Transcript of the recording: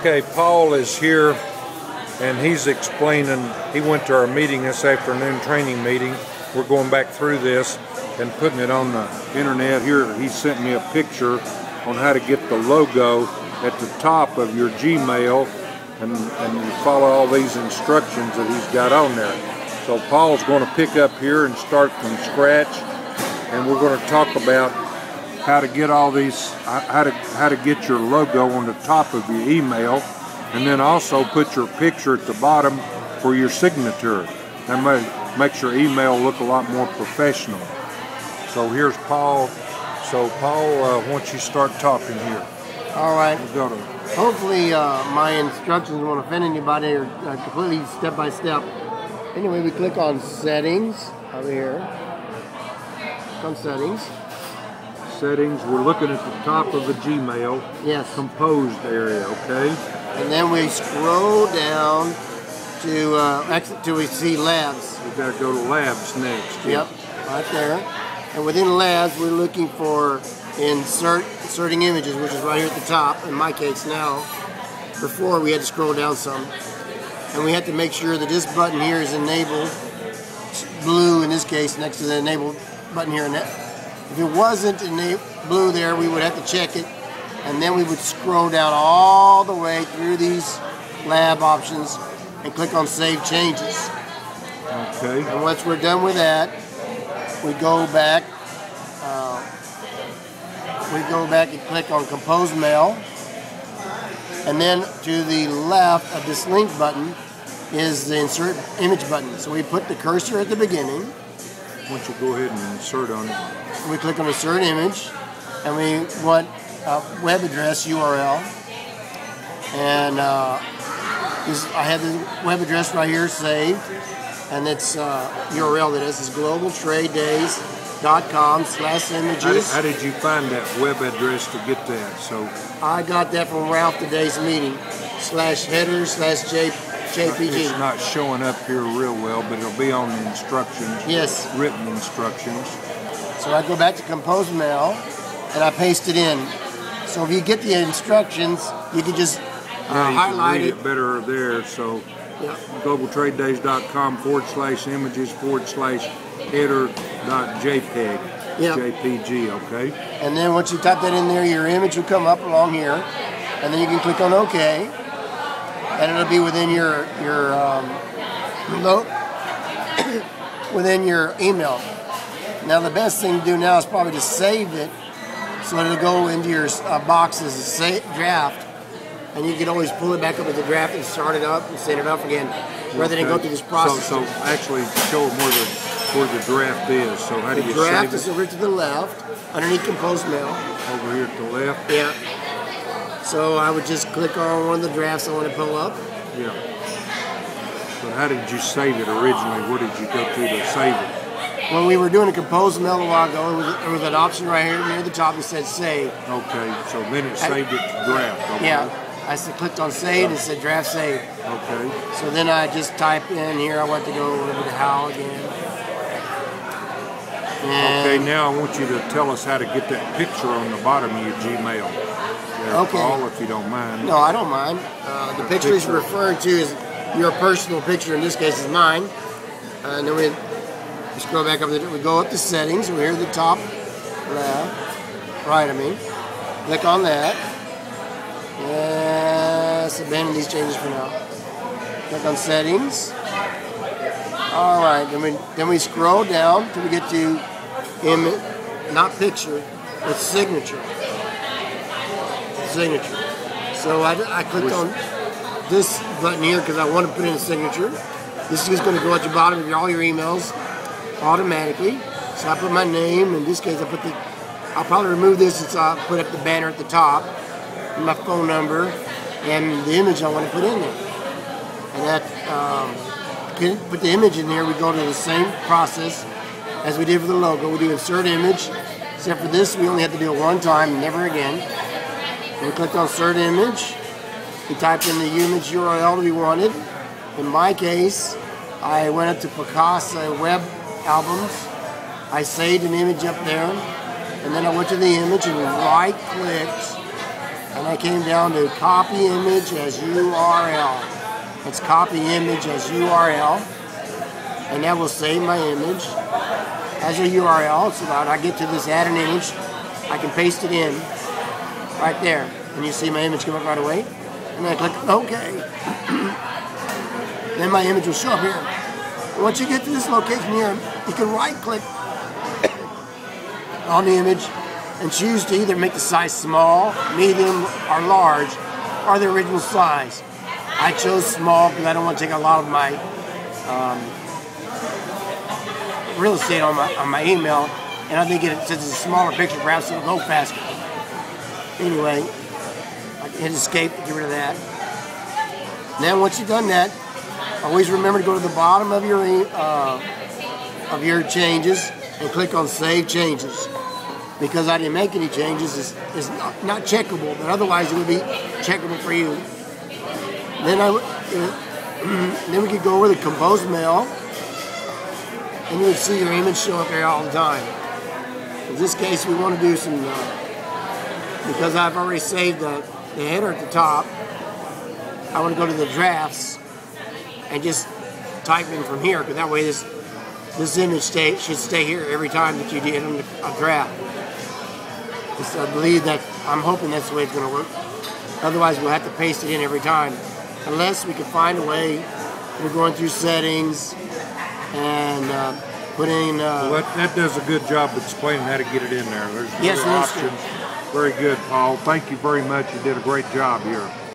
Okay, Paul is here and he's explaining, he went to our meeting this afternoon, training meeting. We're going back through this and putting it on the internet. Here he sent me a picture on how to get the logo at the top of your Gmail, and you follow all these instructions that he's got on there. So Paul's going to pick up here and start from scratch, and we're going to talk about how to get all these, how to get your logo on the top of your email, and then also put your picture at the bottom for your signature. That makes your email look a lot more professional. So here's Paul. So Paul, why don't you start talking here? All right. Hopefully my instructions won't offend anybody, or completely step by step. Anyway, we click on settings over here. Click on settings. Settings, we're looking at the top of the Gmail. Yes. Composed area, okay? And then we scroll down to till we see labs. We've got to go to labs next. Yep, right there. And within labs, we're looking for inserting images, which is right here at the top. In my case now, before we had to scroll down some. And we have to make sure that this button here is enabled, blue in this case, next to the enable button here. If it wasn't blue there, we would have to check it, and then we would scroll down all the way through these lab options and click on Save Changes. Okay. And once we're done with that, we go back. And click on Compose Mail, and then to the left of this link button is the Insert Image button. So we put the cursor at the beginning. Why don't you go ahead and insert on it? We click on Insert Image, and we want a web address URL. And I have the web address right here saved, and it's URL that is globaltradedays.com/images. How did you find that web address to get that? So I got that from Ralph today's meeting /header/JPG. It's not showing up here real well, but it'll be on the instructions. Yes. Written instructions. So I go back to Compose Mail and I paste it in. So if you get the instructions, you can just highlight it better there. So yeah. globaltradedays.com/images/header.jpg. Yep. JPG, okay? And then once you type that in there, your image will come up along here, and then you can click on OK, and it'll be within your within your email. Now the best thing to do now is probably to save it, so it'll go into your box as a draft, and you can always pull it back up as a draft and start it up and set it up again, rather than go through this process. So actually show them where the draft is. So how do you save it? The draft is over to the left, underneath Compose Mail. Over here to the left? Yeah. So I would just click on one of the drafts I want to pull up. Yeah. But how did you save it originally? Where did you go to save it? When we were doing a Compose Mail a while ago, there was an option right here near the top that said Save. Okay, so then it saved it to draft. Okay. Yeah. I clicked on Save and it said Draft Save. Okay. So then I just type in here, I want to go over to How again. Okay, now I want you to tell us how to get that picture on the bottom of your Gmail. Okay. Paul, if you don't mind. No, I don't mind. The picture he's referring to is your personal picture. In this case, is mine. And then we scroll back up. We go up to Settings. We're here at the top left. Right, I mean. Click on that. Yes, abandon these changes for now. Click on Settings. All right, then we scroll down till we get to image, not picture, but signature. Signature. So I clicked on this button here because I want to put in a signature. This is just going to go at the bottom of all your emails automatically. So I put my name. In this case, I'll probably remove this since I put up the banner at the top, and my phone number, and the image I want to put in there. And that. Put the image in there. We go to the same process as we did for the logo. We do Insert Image, except for this we only have to do it one time, never again. And we click on Insert Image. We type in the image URL that we wanted. In my case, I went up to Picon Web Albums. I saved an image up there, and then I went to the image and right-clicked and I came down to copy image as URL. It's copy image as URL, and that will save my image as a URL. So that I get to this add an image, I can paste it in right there, and you see my image come up right away. And then I click OK. Then my image will show up here. And once you get to this location here, you can right-click on the image and choose to either make the size small, medium, or large, or the original size. I chose small because I don't want to take a lot of my real estate on my email, and I think since it's a smaller picture, perhaps it'll go faster. Anyway, I can hit escape to get rid of that. And then once you've done that, always remember to go to the bottom of your changes and click on Save Changes. Because I didn't make any changes is not checkable, but otherwise it would be checkable for you. Then we could go over the Compose Mail, and you would see your image show up there all the time. In this case, we want to do some, because I've already saved the header at the top, I want to go to the drafts and just type in from here, because that way this image should stay here every time that you did a draft. So I believe that, I'm hoping that's the way it's going to work. Otherwise, we'll have to paste it in every time. Unless we can find a way, we're going through settings and putting... well, that does a good job explaining how to get it in there. There's yes, other options. Very good, Paul. Thank you very much. You did a great job here.